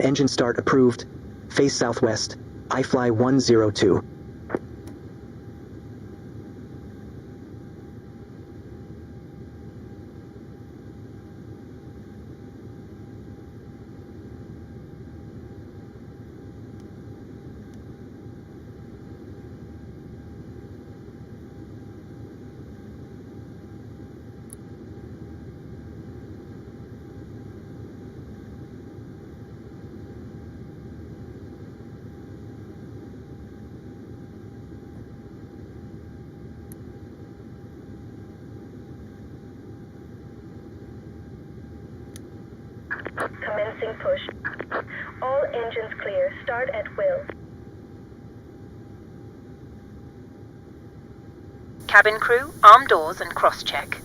Engine start approved. Face southwest. iFly 102. Commencing push. All engines clear. Start at will. Cabin crew, arm doors and cross-check.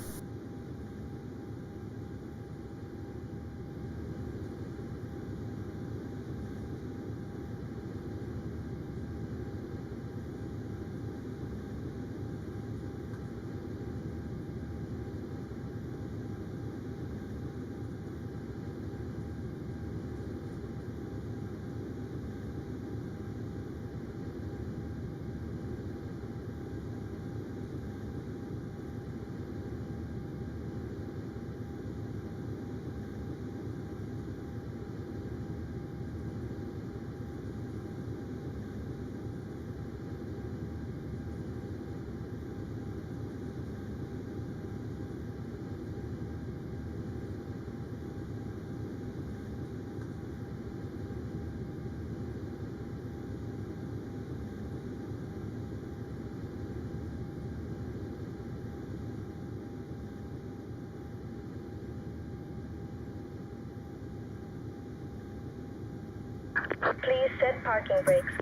Please set parking brakes.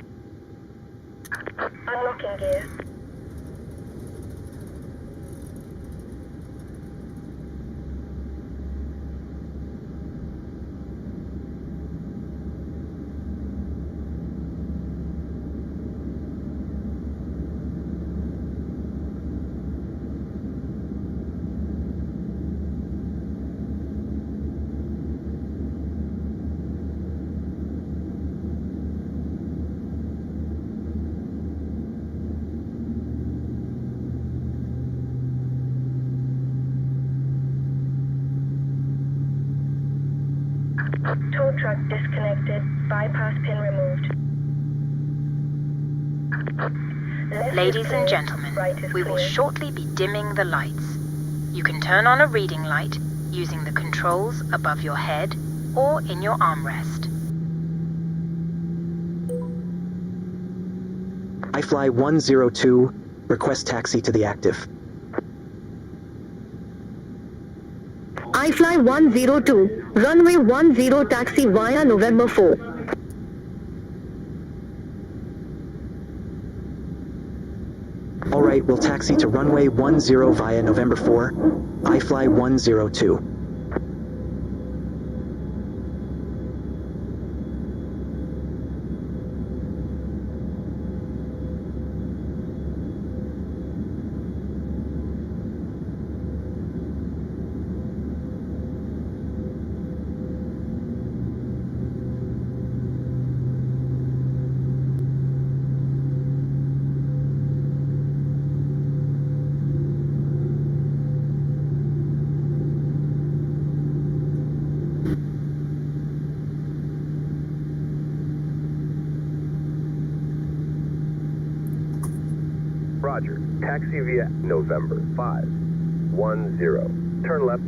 Unlocking gear. Tow truck disconnected. Bypass pin removed. Ladies and gentlemen, we will shortly be dimming the lights. You can turn on a reading light using the controls above your head or in your armrest. iFly 102. Request taxi to the active. iFly 102, runway 10 taxi via November 4. Alright, we'll taxi to runway 10 via November 4. iFly 102. Roger. Taxi via November 510. Turn left.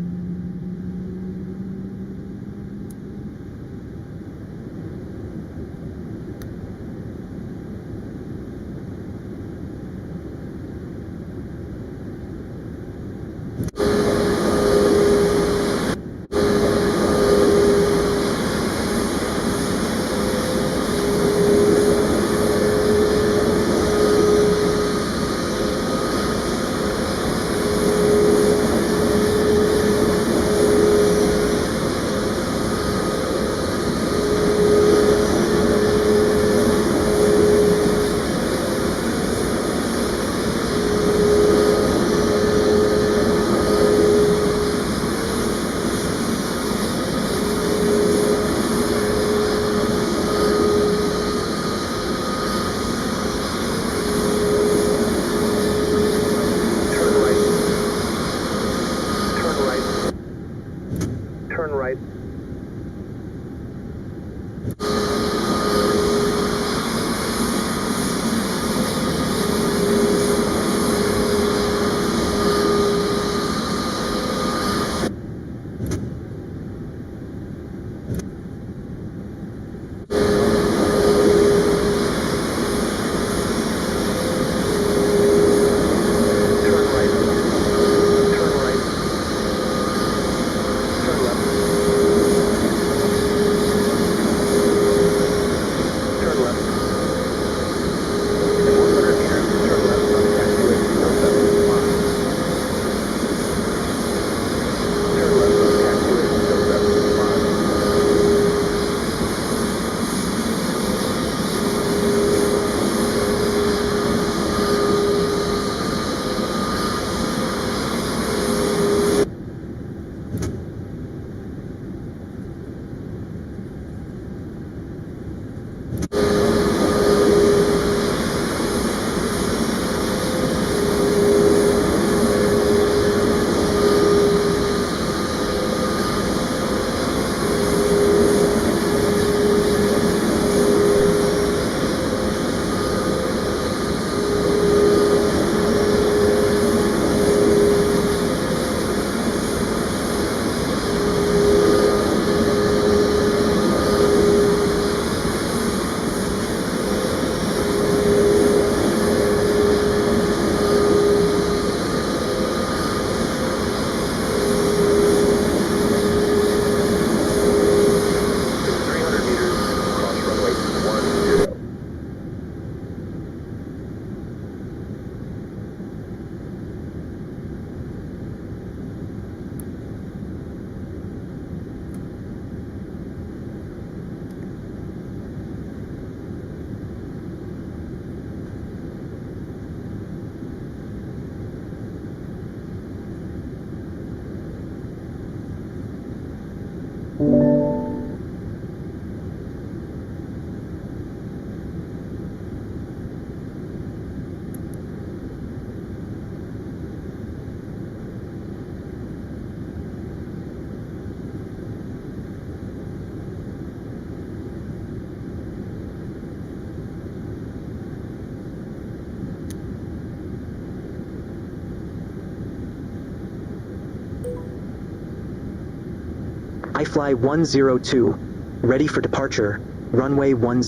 I fly 102. Ready for departure. Runway 10.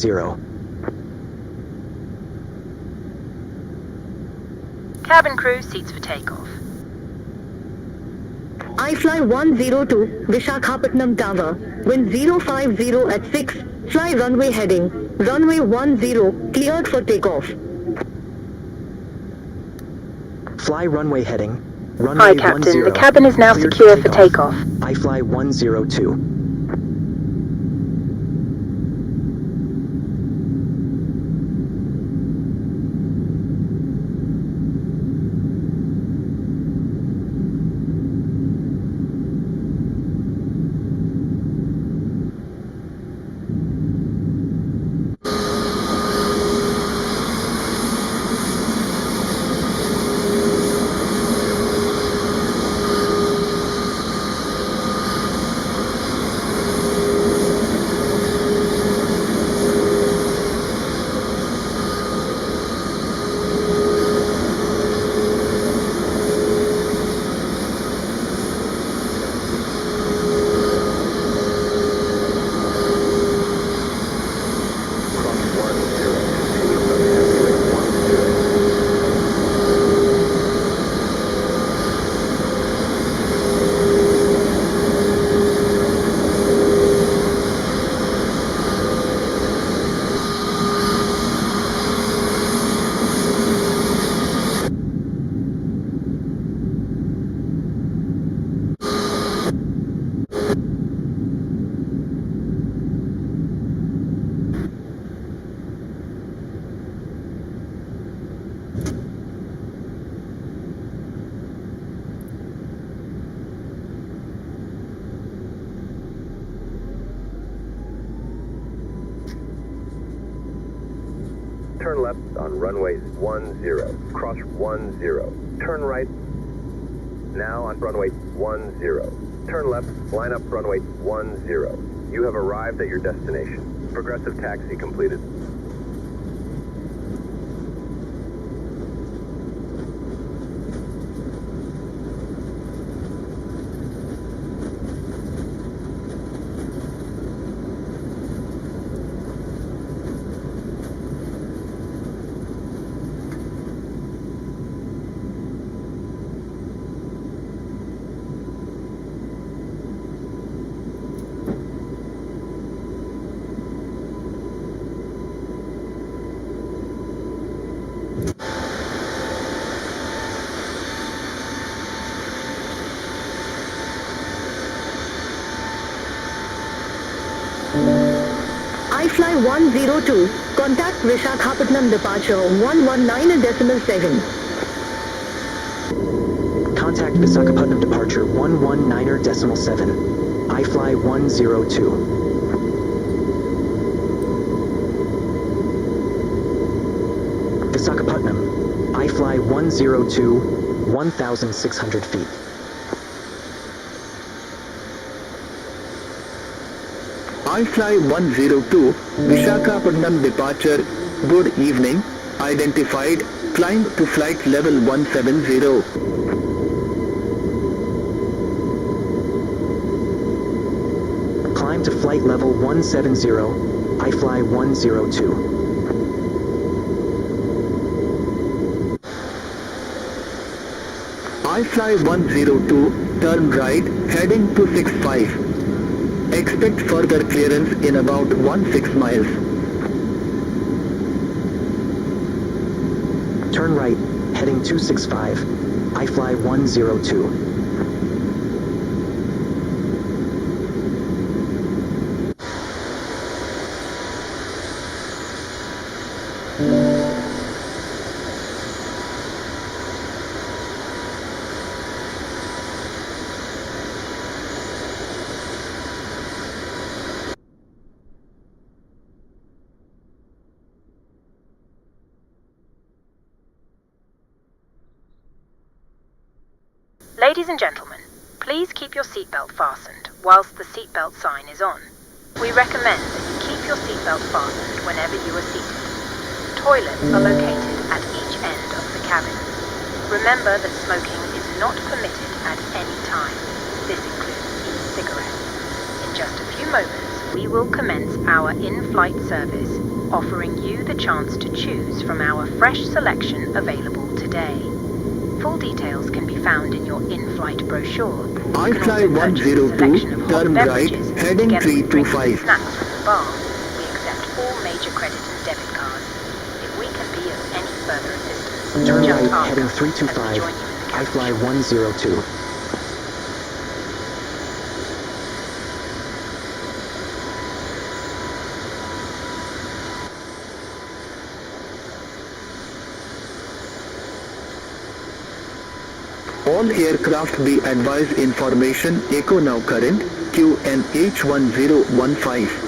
Cabin crew, seats for takeoff. I fly 102, Visakhapatnam Tower, wind 050 at 6, fly runway heading, runway 10, cleared for takeoff. Fly runway heading. Runway Hi, Captain. 10. The cabin is now Cleared secure for takeoff. I fly 102. Turn left on runway 10. Cross 10. Turn right. Now on runway 10. Turn left. Line up runway 10. You have arrived at your destination. Progressive taxi completed. iFly 102, contact Visakhapatnam departure 119.7. Contact Visakhapatnam departure 119.7. iFly 102. Visakhapatnam, iFly 102, 1,600 feet. iFly 102, Visakhapatnam departure, good evening, identified, climb to flight level 170. Climb to flight level 170, iFly 102. iFly 102, turn right, heading to 65. Expect further clearance in about 16 miles. Turn right, heading 265, iFly 102. Ladies and gentlemen, please keep your seatbelt fastened whilst the seatbelt sign is on. We recommend that you keep your seatbelt fastened whenever you are seated. Toilets are located at each end of the cabin. Remember that smoking is not permitted at any time. This includes e-cigarettes. In just a few moments, we will commence our in-flight service, offering you the chance to choose from our fresh selection available today. Full details can be found in your in-flight brochure. iFly 102, turn right, heading 325. Snacks from the bar. We accept all major credit and debit cards. If we can be of any further assistance, Turn just right, ask heading us as we 325, join you in the cabin. iFly 102. All aircraft be advised information echo now current QNH1015.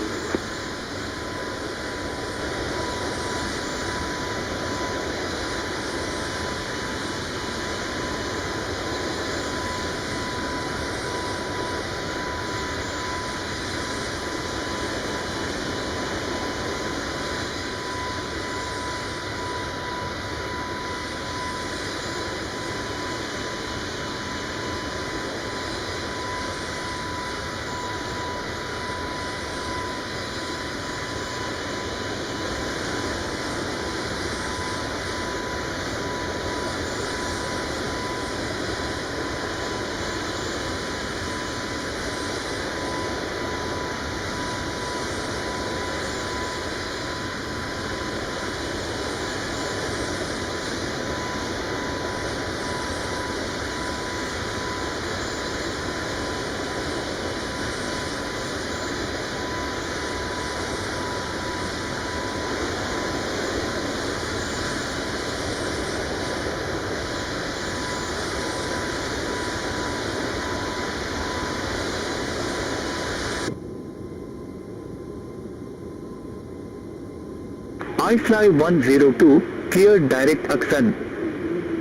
iFly 102, clear direct action.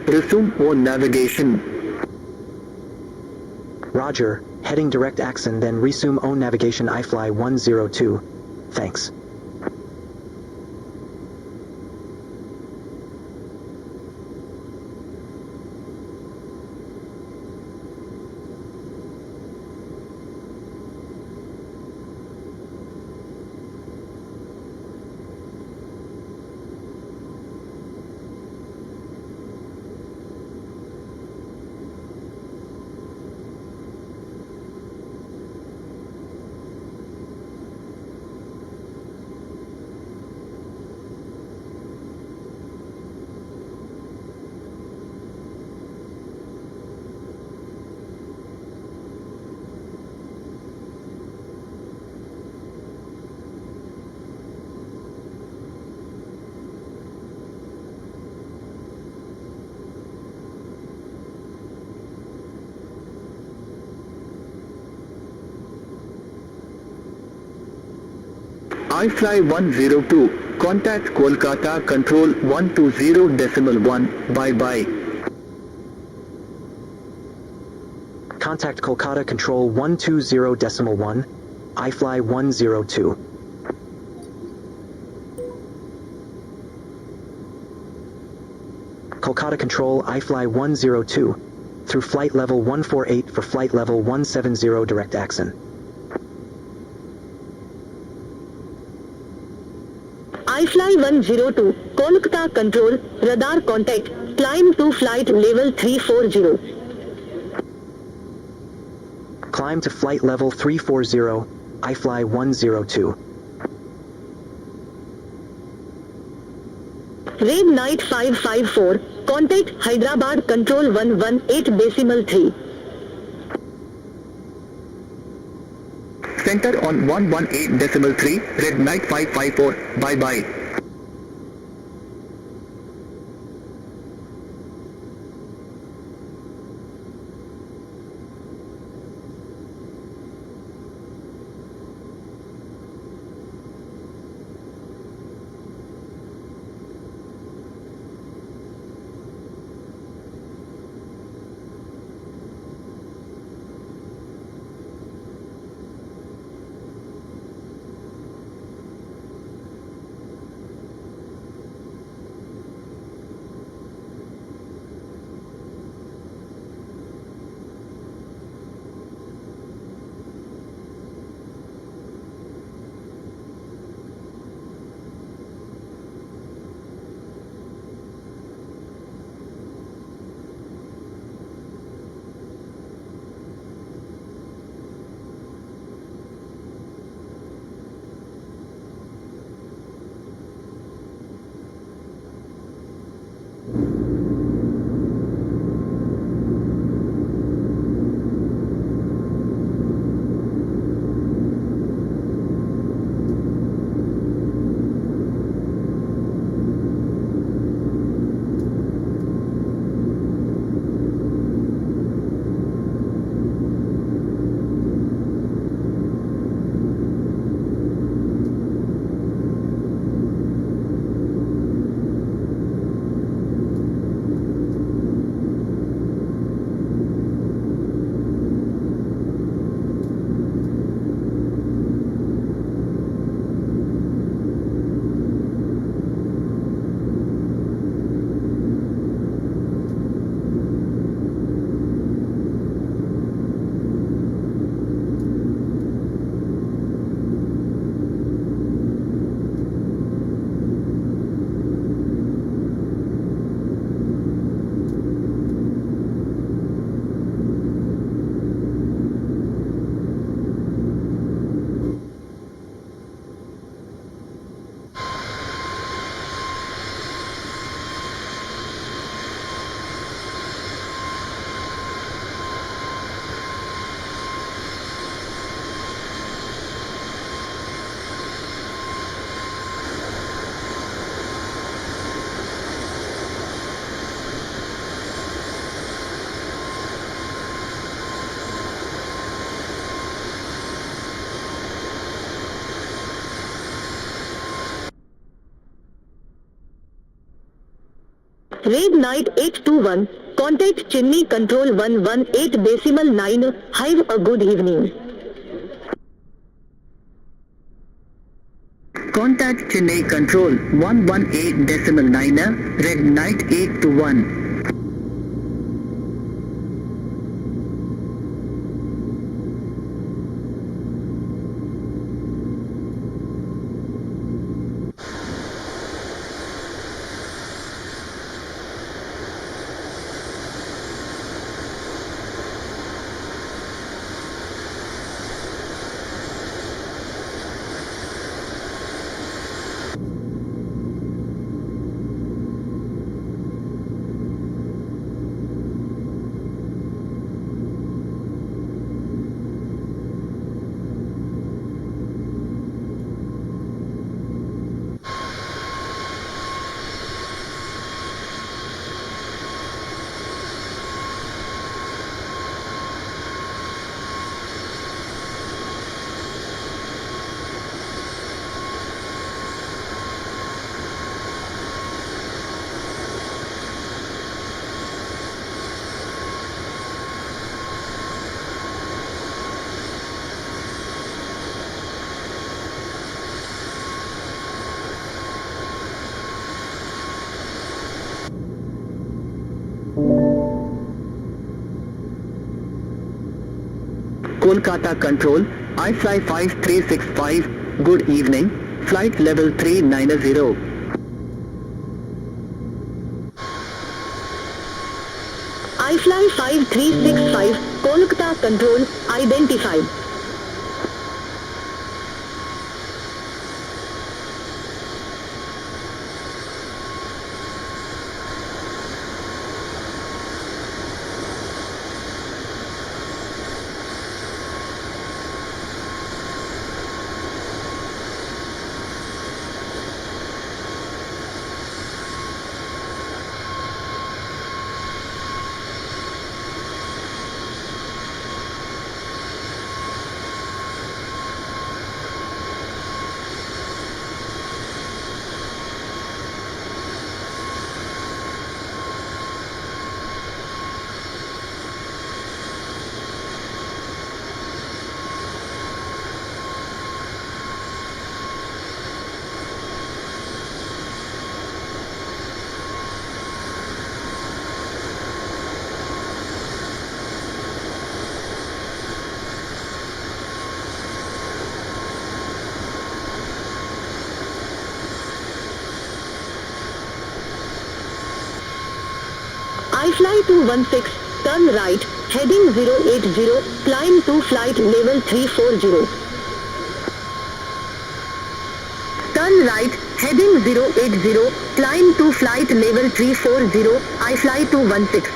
Resume on navigation. Roger, heading direct Axon, then resume own navigation iFly 102. Thanks. iFly102, contact Kolkata Control 120.1, bye-bye. Contact Kolkata Control 120.1, iFly 102. Kolkata Control iFly 102, through flight level 148 for flight level 170 direct axon. iFly 102, Kolkata Control, radar contact, climb to flight level 340. Climb to flight level 340, iFly 102. Red Knight 554, contact Hyderabad Control 118.3. Center on 118.3, Red Knight 554, bye-bye. Red Knight 821, contact Chennai Control 118.9, have a good evening. Contact Chennai Control 118.9, Red Knight 821. Kolkata Control, iFly 5365, good evening, flight level 390. iFly 5365, Kolkata Control, identified. iFly 216, turn right, heading 080, climb to flight level 340. Turn right, heading 080, climb to flight level 340, iFly 216.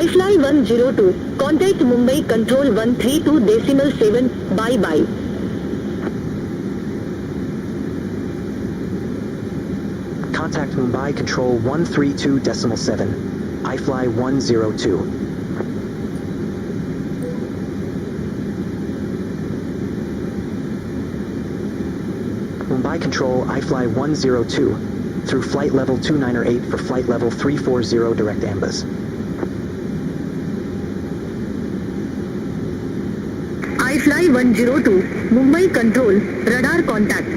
iFly 102, contact Mumbai Control 132.7, bye-bye. Contact Mumbai Control 132.7, iFly 102. Mumbai Control iFly 102, through flight level 298 for flight level 340 direct Airbus. iFly 102, Mumbai Control, radar contact.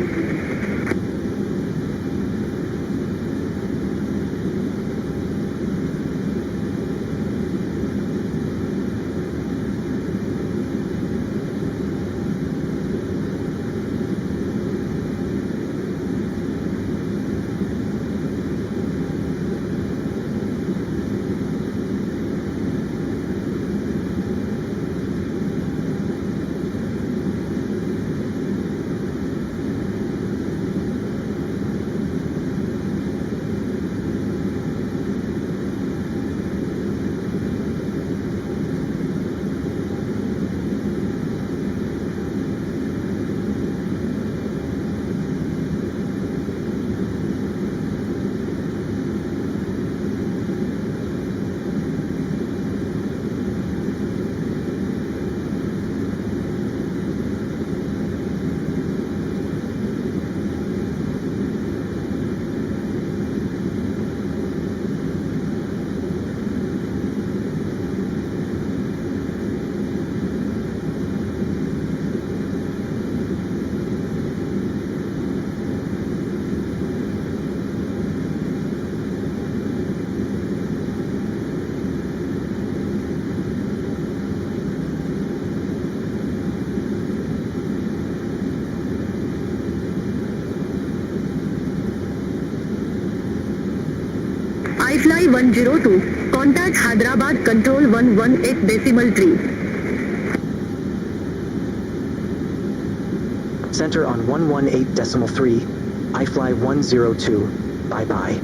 I fly 102, contact Hyderabad control 118.3. Center on 118.3, I fly 102, bye-bye.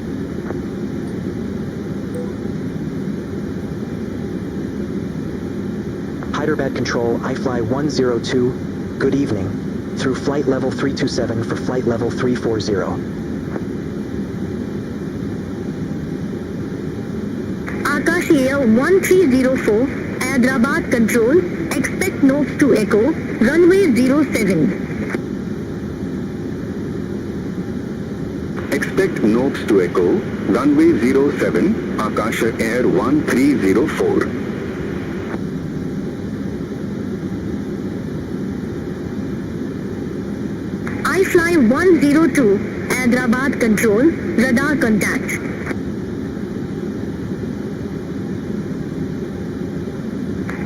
Hyderabad Control, I fly 102, good evening, through flight level 327 for flight level 340. Akash Air 1304, Hyderabad Control, expect nose to echo, runway 07. Expect nose to echo, runway 07, Akash Air 1304. I fly 102, Hyderabad Control, radar contact.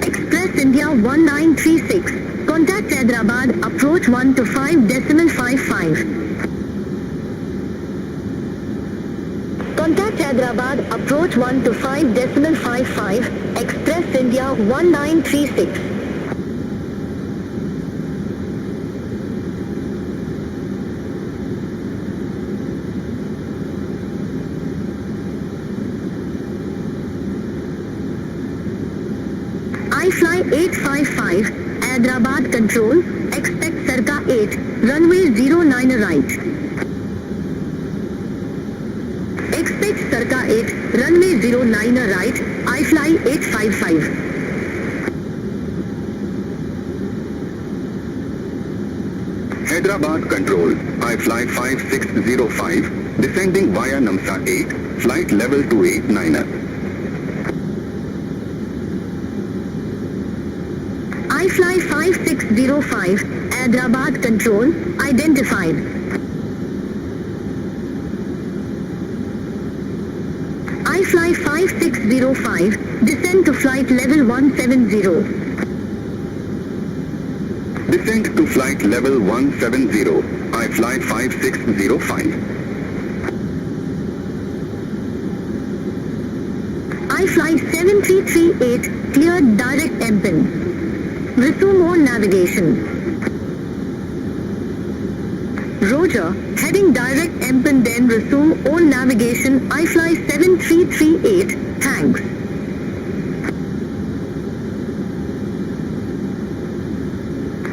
Express India 1936, contact Hyderabad, approach 125.55. Contact Hyderabad, approach 125.55, Express India 1936. I fly 855, Hyderabad Control, expect circa 8, runway 09 right. Expect circa 8, runway 09 right, I fly 855. Hyderabad Control, I fly 5605, descending via Namsa 8, flight level 289er. I fly 5605, Hyderabad Control, identified. I fly 5605, descend to flight level 170. Descend to flight level 170, I fly 5605. I fly 7338, cleared direct MPIN. Resume on navigation. Roger, heading direct MPIN then resume on navigation. I fly 7338, thanks.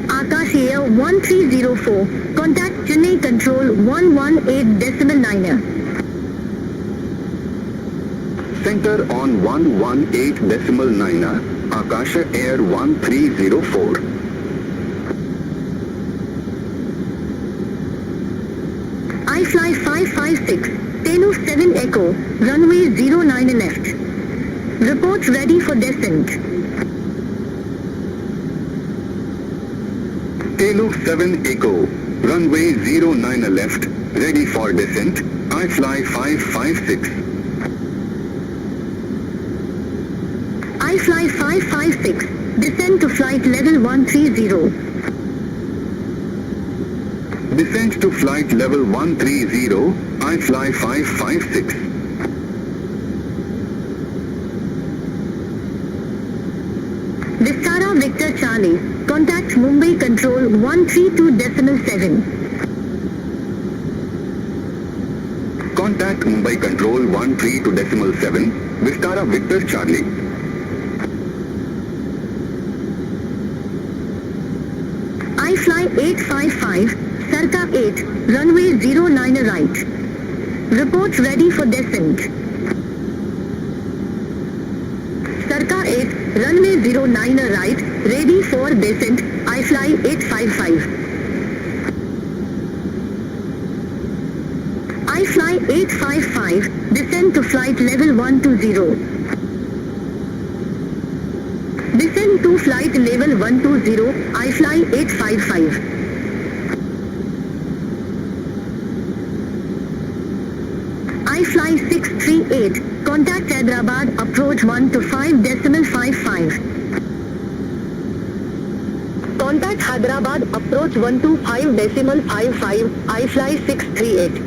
Akash Air 1304, contact Chennai Control 118.9er. Center on 118.9er, Akasha Air 1304. I fly 556, Tenu 7 Echo, runway 09 left. Report ready for descent. Teluk 7 Echo, runway 09 left, ready for descent, I fly 556. I fly 556, descend to flight level 130. Descent to flight level 130, I fly 556. Vistara Victor Charlie, contact Mumbai Control 132.7. Contact Mumbai Control 132.7, Vistara Victor Charlie. I fly 855, circa 8, runway 09 right. Report ready for descent. Circa 8, runway 09 right, ready for descent, I fly 855. I fly 855, descend to flight level 120. Descend to flight level 120, I fly 855. I fly 638, contact Hyderabad, approach 125.55. Contact Hyderabad, approach 125.55, I fly 638.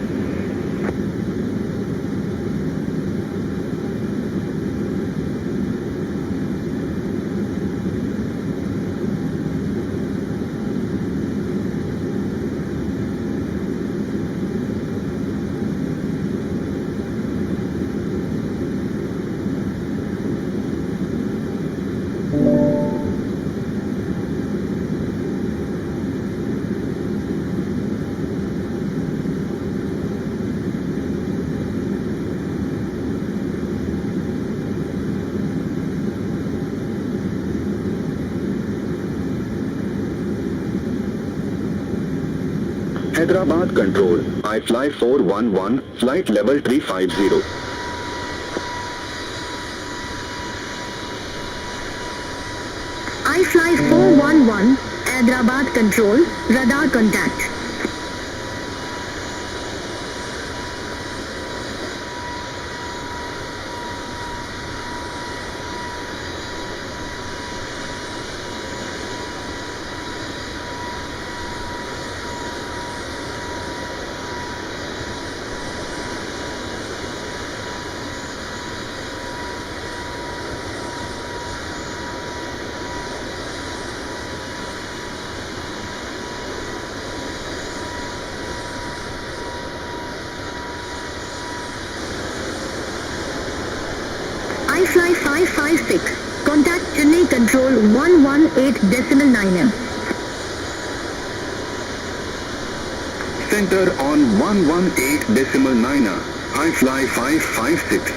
Hyderabad control, I fly 411, flight level 350. I fly 411, Hyderabad control, radar contact. I fly 556, contact Chennai control 118.9. Center on 118.9. I fly 556.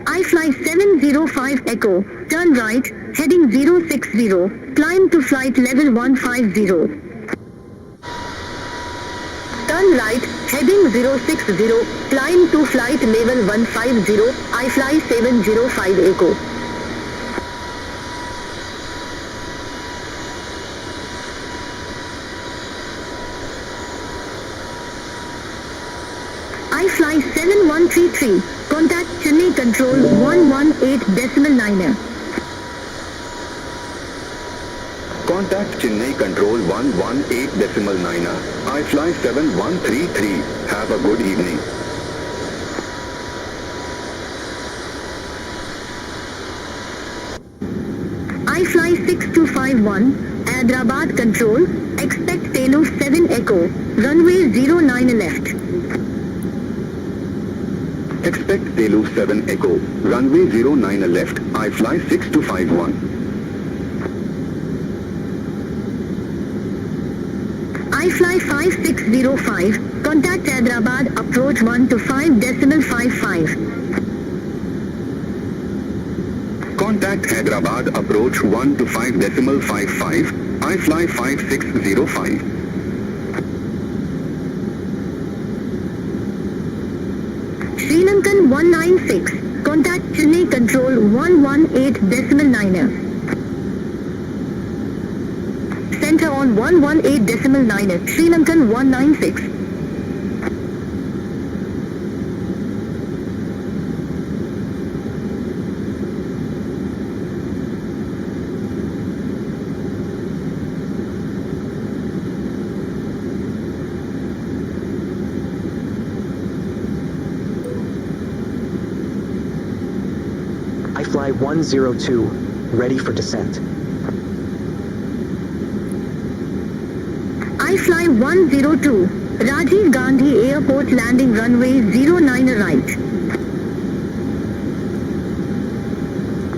I fly 705 Echo, turn right, heading 060, climb to flight level 150. Turn right, heading 060, climb to flight level 150, I fly 705 Echo. I fly 7133, contact Chennai control 118.9. Contact Chennai control 118.9. I fly 7133. Have a good evening. I fly 6251, Hyderabad control, expect tail 7 Echo, runway 09 left. Expect Telu 7 Echo, runway 09 left, I fly 6251. I fly 5605, contact Hyderabad, approach 125.55. Contact Hyderabad, approach 125.55, I fly 5605. Sri Lankan 196, contact Chennai control 118.9. Center on 118.9, Sri Lankan 196. I fly 102, ready for descent. I fly 102, Rajiv Gandhi Airport landing runway 09 right.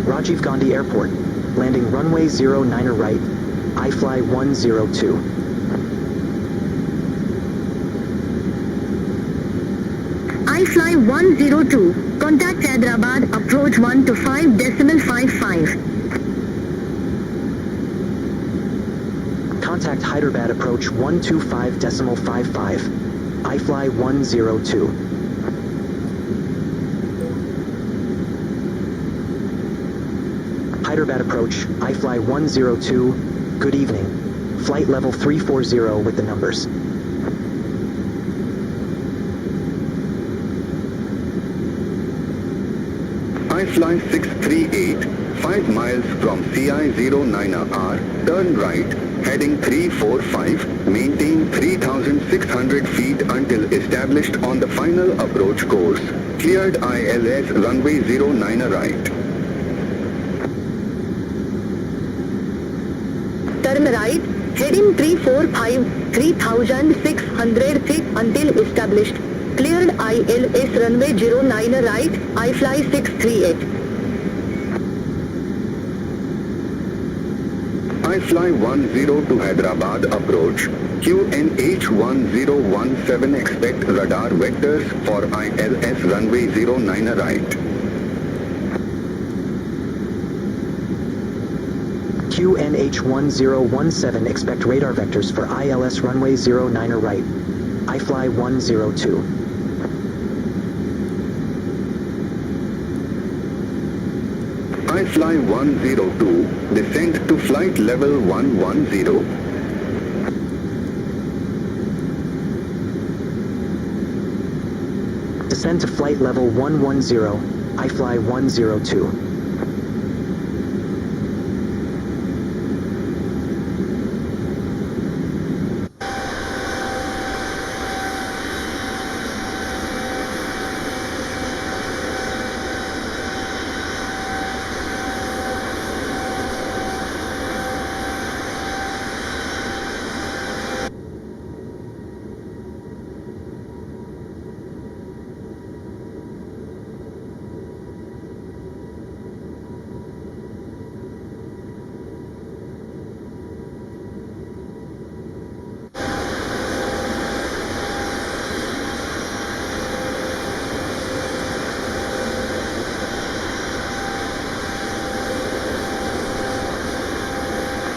Rajiv Gandhi Airport, landing runway 09 right. I fly 102. I fly 102, contact Hyderabad, approach 125.55. Contact Hyderabad approach 125.55. I fly 102. Hyderabad approach, I fly 102, good evening. Flight level 340 with the numbers. I fly 638, 5 miles from CI09R, turn right, heading 345, maintain 3,600 feet until established on the final approach course. Cleared ILS runway 09 right. Turn right, heading 345, 3,600 feet until established. Cleared ILS runway 09 right, I fly 638. I fly 10 to Hyderabad approach. QNH 1017 expect radar vectors for ILS runway 09 right. QNH 1017 expect radar vectors for ILS runway 09 right. I fly 102. I fly 102, descend to flight level 110. Descend to flight level 110. I fly 102.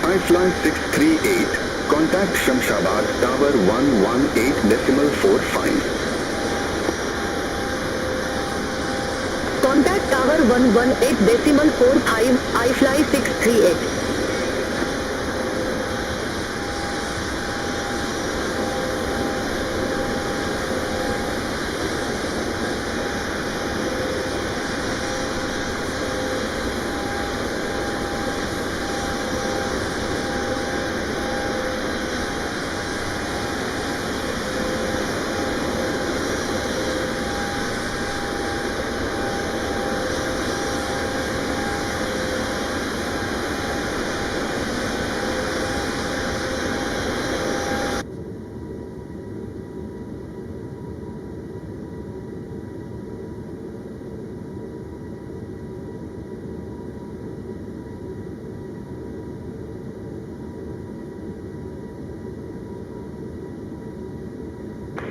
I fly 638, contact Shamshabad Tower 118.45. Contact Tower 118.45, I fly 638.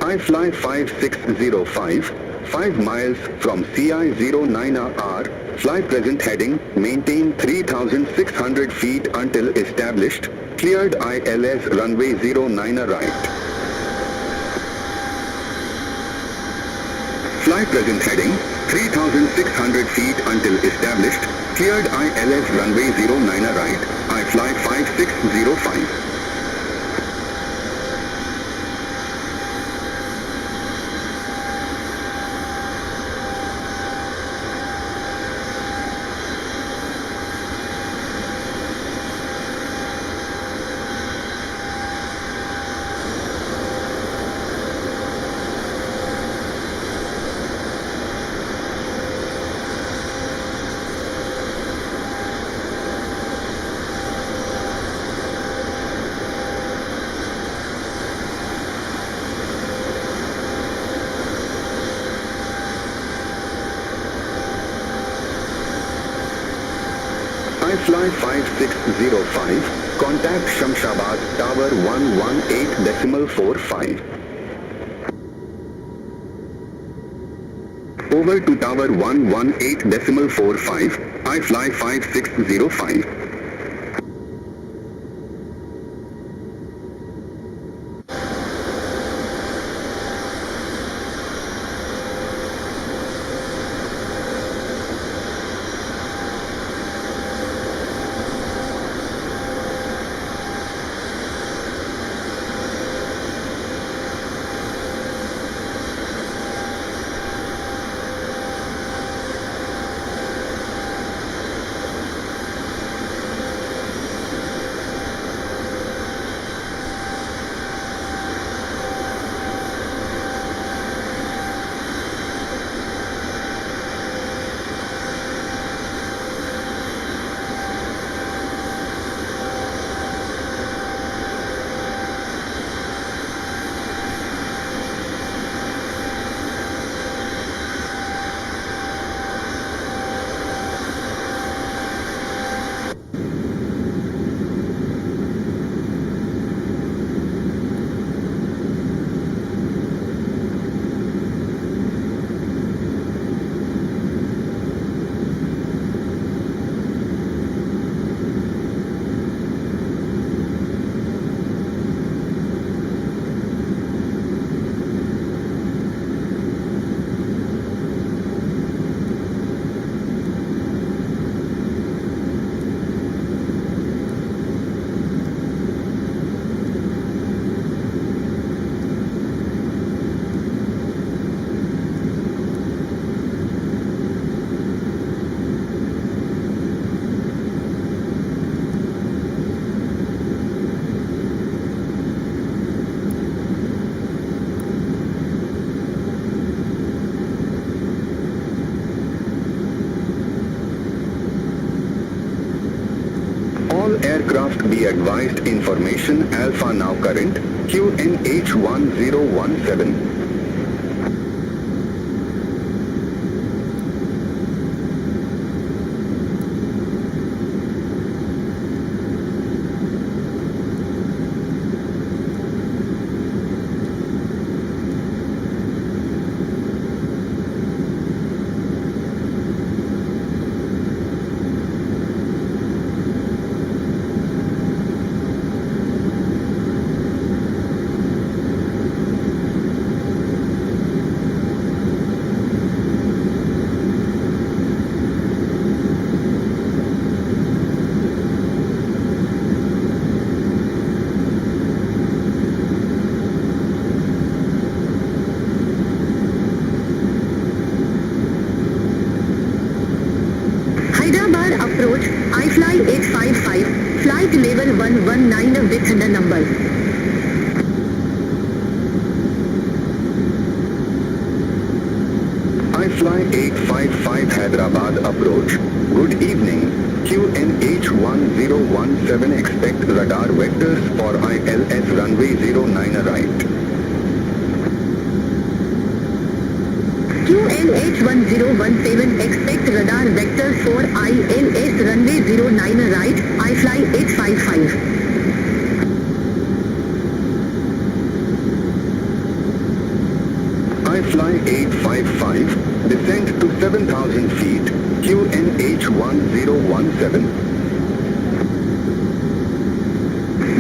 I fly 5605, 5 miles from CI09R, fly present heading, maintain 3,600 feet until established, cleared ILS runway 09 right. Fly present heading, 3,600 feet until established, cleared ILS runway 09 right, I fly 5605. I fly 5605, contact Shamshabad Tower 118.45. Over to Tower 118.45, I fly 5605. aircraft be advised information Alpha now current QNH1017. Hyderabad approach, iFly 855, flight level 119 with the number. iFly 855 Hyderabad approach. Good evening. QNH1017 expect radar vectors for ILS runway 09 right. QNH1017 expect radar vector for ILS runway 09 right, iFly 855. iFly 855, descent to 7,000 feet, QNH1017.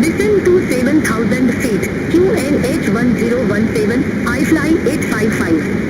Descend to 7,000 feet, QNH1017, iFly 855.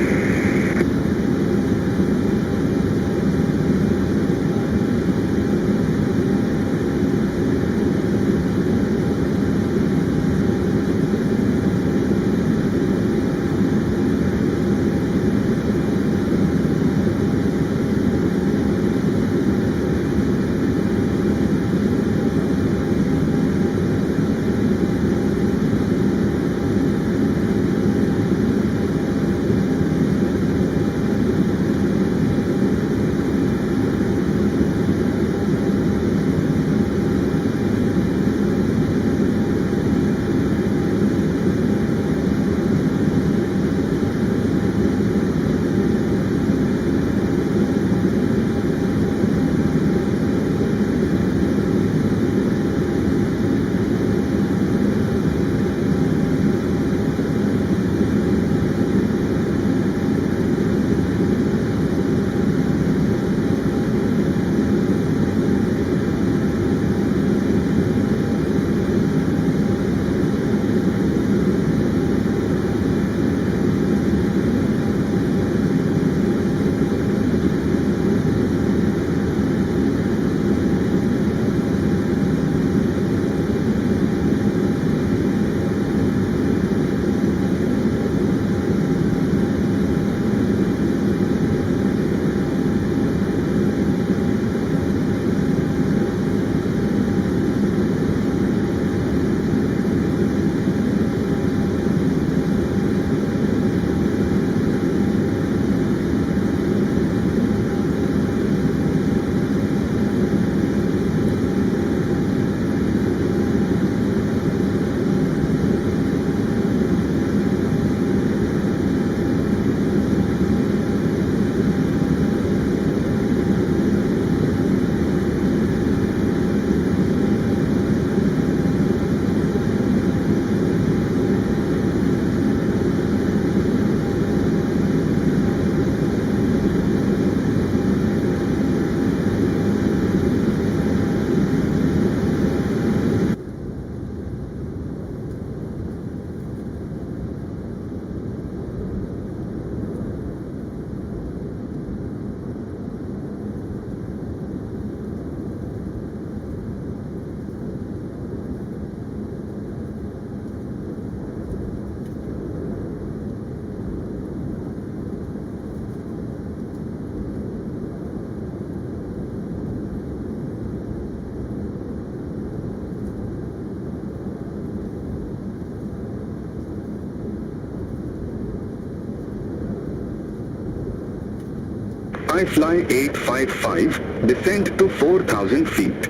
iFly 855, descent to 4,000 feet.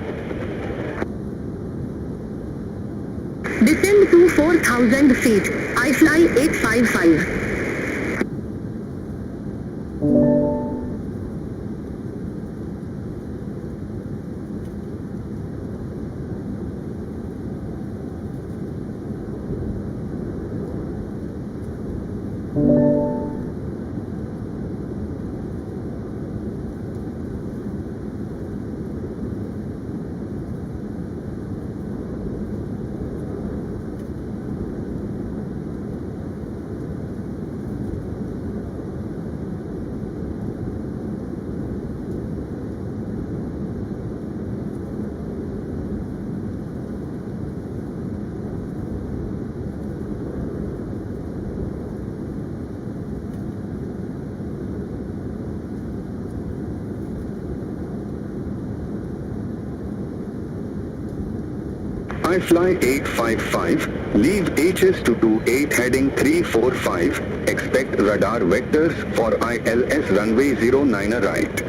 4,000 feet. iFly 855. iFly 855, leave HS228 heading 345, expect radar vectors for ILS runway 09 right.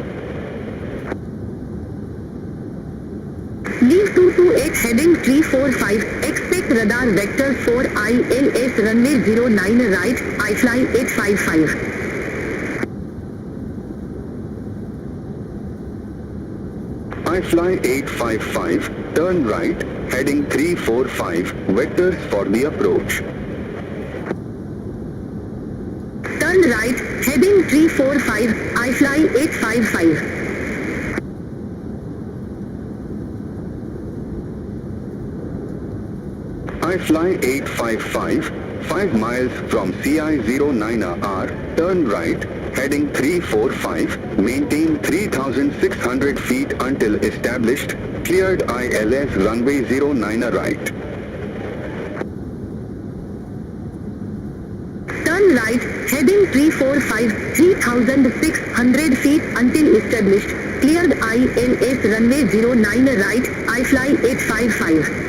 Leave 228 heading 345, expect radar vectors for ILS runway 09 right, iFly 855. iFly 855, turn right, heading 345, vectors for the approach. Turn right, heading 345, iFly 855. iFly 855, 5 miles from CI09R, turn right, heading 345, maintain 3,600 feet until established, cleared ILS runway 09 right. Turn right, heading 345, 3,600 feet until established, cleared ILS runway 09 right, iFly 855.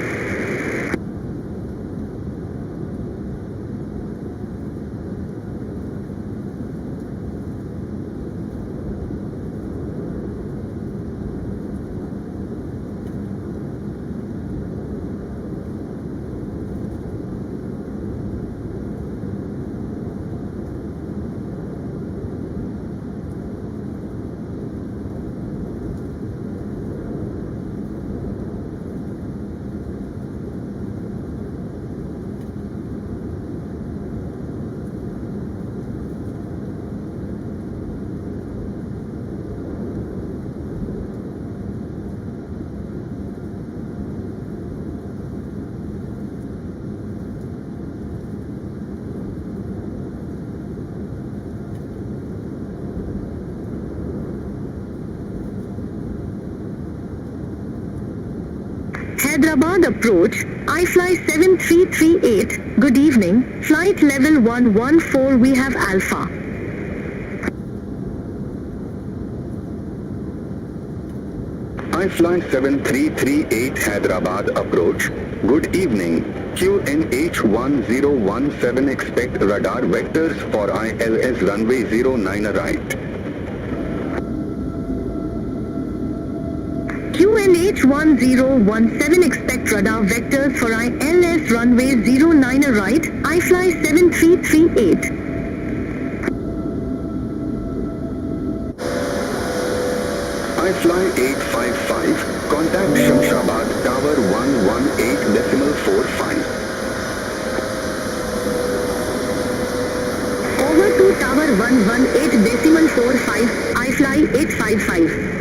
Hyderabad approach, iFly 7338, good evening, flight level 114 we have Alpha. iFly 7338 Hyderabad approach, good evening, QNH 1017 expect radar vectors for ILS runway 09 right. QNH 1017 expect radar vectors for ILS runway 09 right, iFly 7338. iFly 855, contact Shamshabad Tower 118.45. Over to Tower 118.45, iFly 855.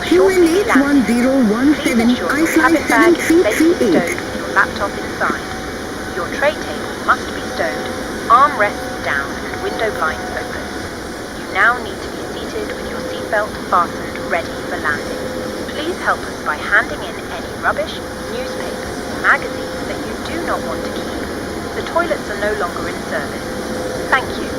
shortly be landing. QNH1017, Please ensure I your fly cabin bag is safely 7338. stowed with your laptop inside. Your tray table must be stowed, armrests down and window blinds open. You now need to be seated with your seatbelt fastened, ready for landing. Please help us by handing in any rubbish, newspapers, or magazines that you do not want to keep. The toilets are no longer in service. Thank you.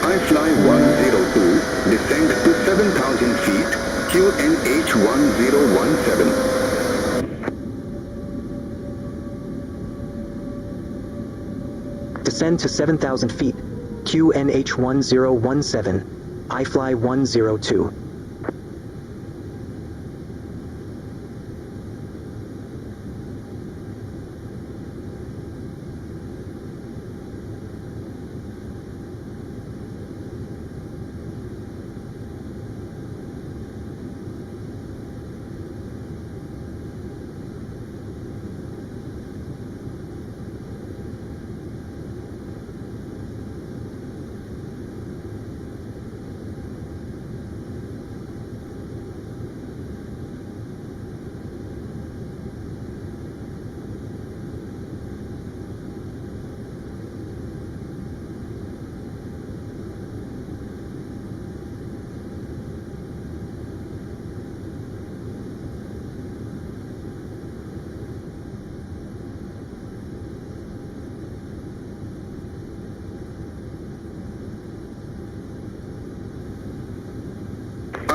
iFly 102, descend to 7,000 feet, QNH 1017. Descend to 7,000 feet. QNH 1017. iFly 102.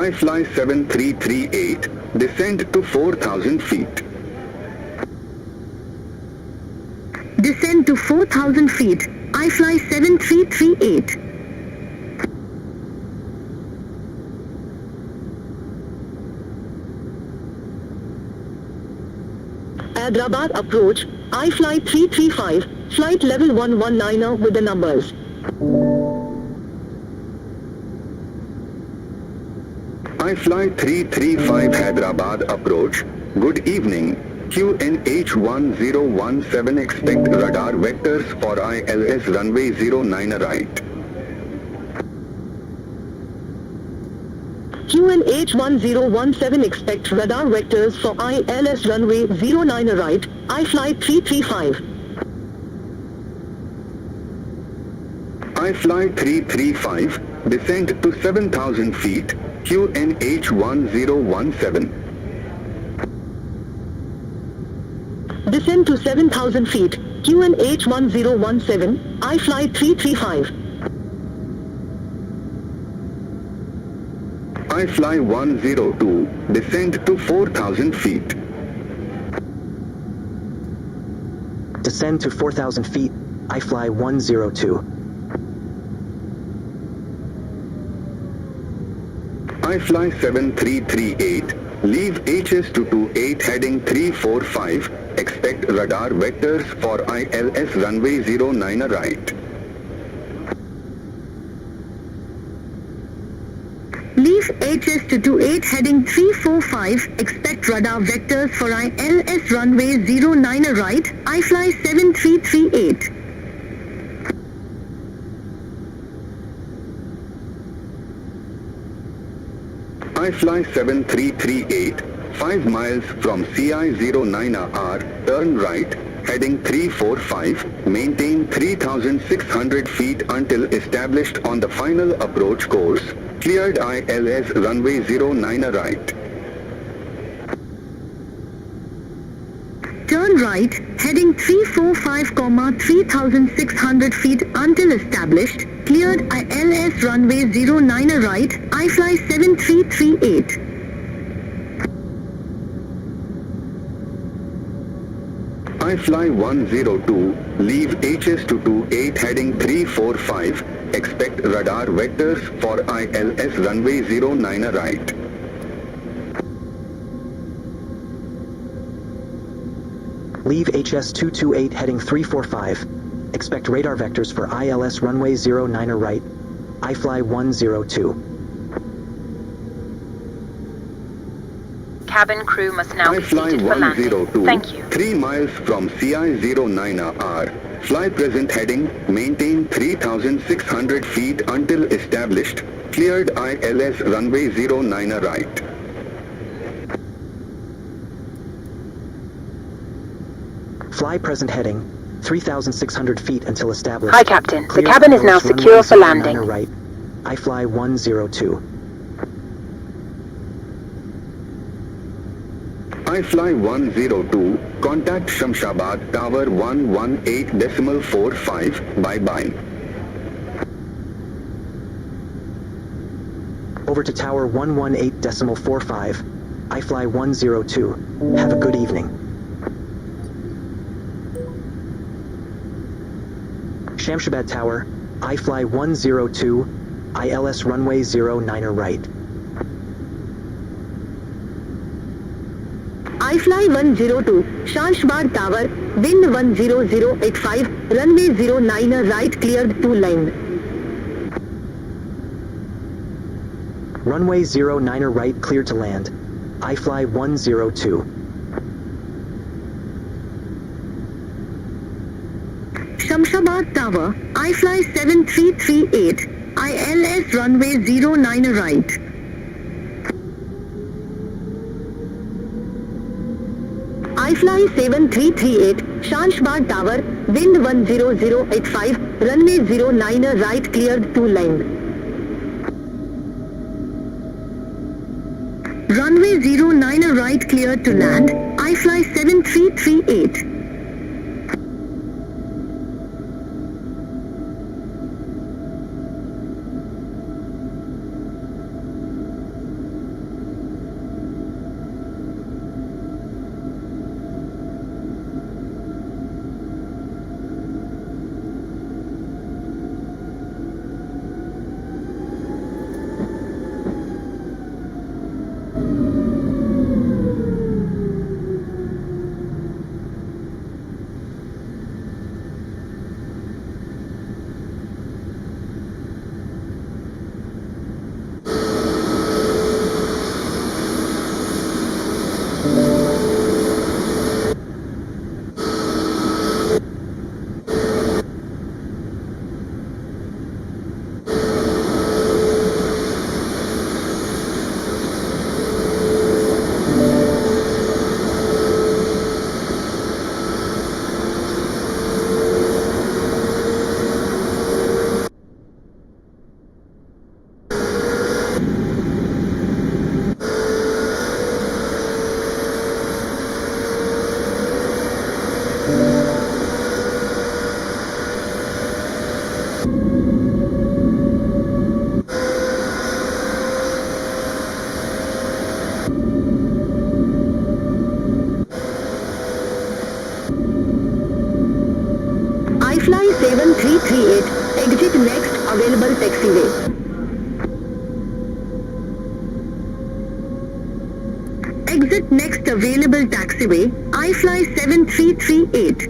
iFly 7338, descend to 4,000 feet. Descend to 4,000 feet. I fly 7338. Hyderabad approach. I fly 335. Flight level 119er with the numbers. iFly 335 Hyderabad approach. Good evening. QNH 1017, expect radar vectors for ILS runway 09 right. QNH 1017, expect radar vectors for ILS runway 09 right. I fly 335. iFly 335, descend to 7,000 feet, QNH 1017. Descend to 7,000 feet. QNH 1017. I fly 335. iFly 102, descend to 4,000 feet. Descend to 4,000 feet. iFly 102. iFly 7338, leave HS228 heading 345, expect radar vectors for ILS runway 09 right. Leave HS228 heading 345, expect radar vectors for ILS runway 09 right. I fly 7338. iFly 7338, 5 miles from CI09R, turn right, heading 345, maintain 3,600 feet until established on the final approach course, cleared ILS runway 09 right. Turn right, heading 345, 3,600 feet until established, cleared ILS runway 09 right, I fly 7338. iFly 102, leave HS228 heading 345, expect radar vectors for ILS runway 09 right. Leave HS228 heading 345. Expect radar vectors for ILS runway 09 right. iFly 102. cabin crew must now be iFly seated for landing. 102, Thank you. 3 miles from CI09R. Fly present heading, maintain 3,600 feet until established. Cleared ILS runway 09 right. Fly present heading, 3,600 feet until established. Hi, Captain. The Clear cabin is now ILS runway secure for 09 landing. right. iFly 102. iFly 102, contact Shamshabad Tower 118.45, bye-bye. Over to Tower 118.45. iFly 102. Have a good evening. Shamshabad Tower, iFly 102, ILS runway 09 right. iFly 102, Shamshabad Tower, wind 10085, runway 09 right cleared to land. Runway 09 right cleared to land. iFly 102. Shamshabad Tower, iFly 7338, ILS runway 09 right. iFly 7338, Shamshabad Tower, wind 10085, runway 09 right cleared to land. Runway 09 right cleared to land, iFly 7338. iFly 7338, exit next available taxiway. Exit next available taxiway, iFly 7338.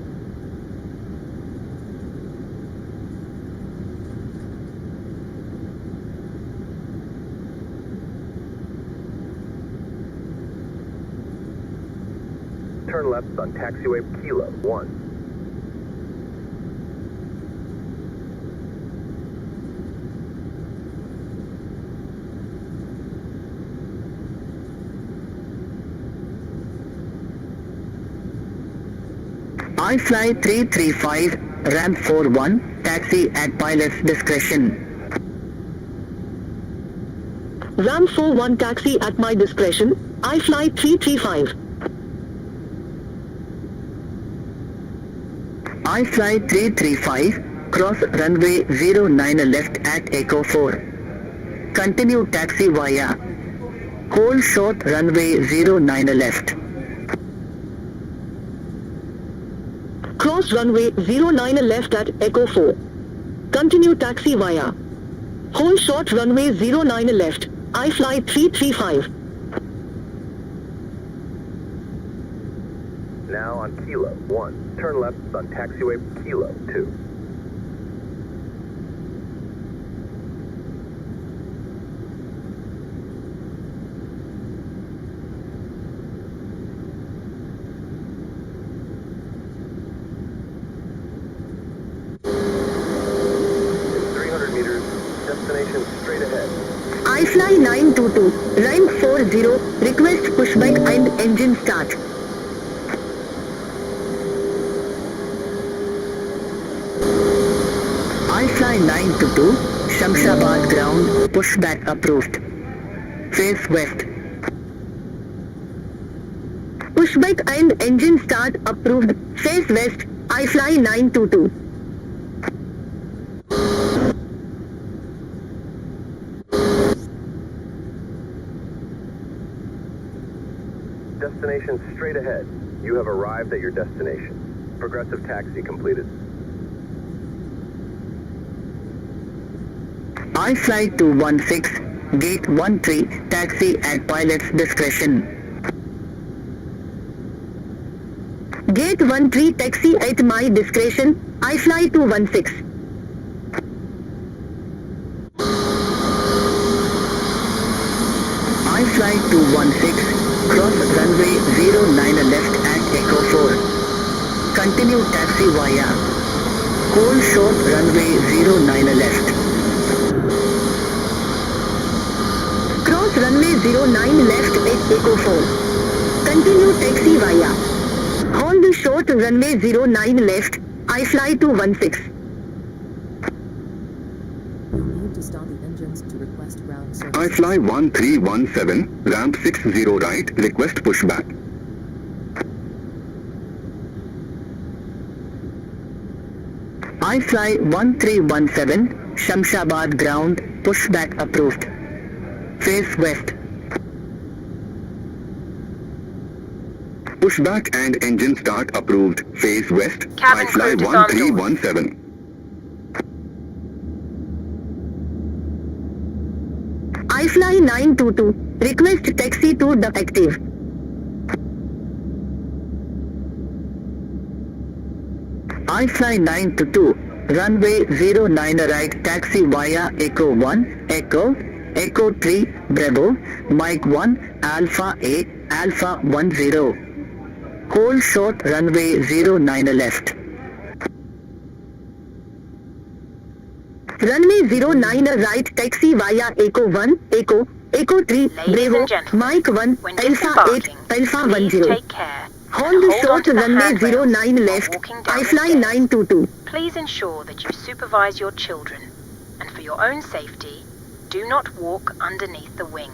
Turn left on taxiway Kilo 1. iFly 335, ramp 41, taxi at pilot's discretion. Ramp 41 taxi at my discretion, iFly 335. iFly 335, cross runway 09 left at Echo 4. Continue taxi via. Hold short runway 09 left. Cross runway 09 left at Echo 4. Continue taxi via. Hold short runway 09 left, iFly 335. Now on Kilo 1. Turn left on taxiway Kilo 2. Destination straight ahead. iFly 922, rank 40, request pushback and engine start. iFly 922, Shamshabad ground, pushback approved. Face west. Pushback and engine start approved, face west, iFly 922. Destination straight ahead. You have arrived at your destination. Progressive taxi completed. iFly 216, gate 13, taxi at pilot's discretion. Gate 13 taxi at my discretion, iFly 216. iFly 216, cross runway 09 left at Echo 4. Continue taxi via. Hold short runway 09 left. Cross runway 09 left at Echo 4. Continue taxi via. Hold short runway 09 left, iFly 216. iFly 1317, ramp 60 right, request pushback. iFly 1317, Shamshabad ground, pushback approved. Face west. Pushback and engine start approved. Face west, Cabin iFly crew disarmed. 1317. iFly 922, request taxi to the active. iFly 922, runway 09 right, taxi via Echo 1, Echo 3, Bravo, Mike 1, Alpha A, Alpha 10. Hold short runway 09 left. Runway 09 right, taxi via Echo 1, Echo 3, Bravo, Mike 1, when Alpha 8, disembarking, Alpha please 10. take care. Hold and short onto the runway handrails 09 while left, walking down the iFly stairs. 922. Please ensure that you supervise your children, and for your own safety, do not walk underneath the wing.